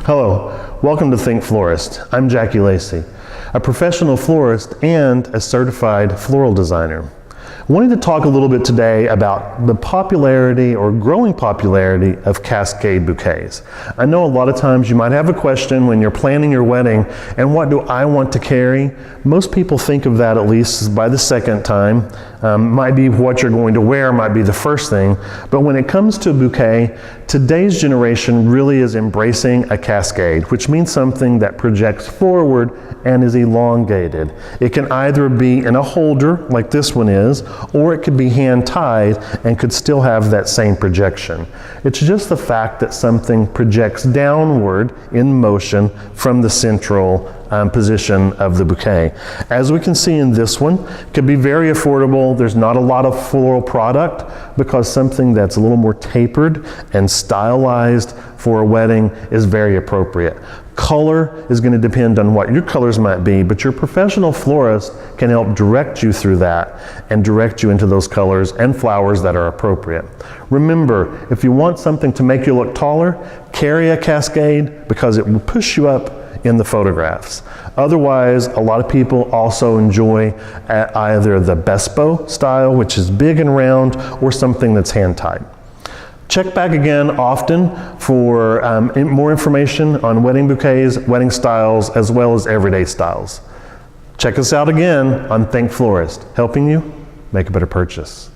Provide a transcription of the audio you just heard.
Hello, welcome to Think Florist. I'm Jackie Lacey, a professional florist and a certified floral designer. I wanted to talk a little bit today about the popularity or growing popularity of cascade bouquets. I know a lot of times you might have a question when you're planning your wedding, and what do I want to carry? Most people think of that at least by the second time. Might be what you're going to wear, might be the first thing. But when it comes to a bouquet, today's generation really is embracing a cascade, which means something that projects forward and is elongated. It can either be in a holder like this one is, or it could be hand tied and could still have that same projection. It's just the fact that something projects downward in motion from the central position of the bouquet. As we can see in this one, it could be very affordable. There's not a lot of floral product because something that's a little more tapered and stylized for a wedding is very appropriate. Color is going to depend on what your colors might be, but your professional florist can help direct you through that and direct you into those colors and flowers that are appropriate. Remember, if you want something to make you look taller, carry a cascade because it will push you up in the photographs. Otherwise, a lot of people also enjoy either the Bespo style, which is big and round, or something that's hand tied. Check back again often for more information on wedding bouquets, wedding styles, as well as everyday styles. Check us out again on Think Florist, helping you make a better purchase.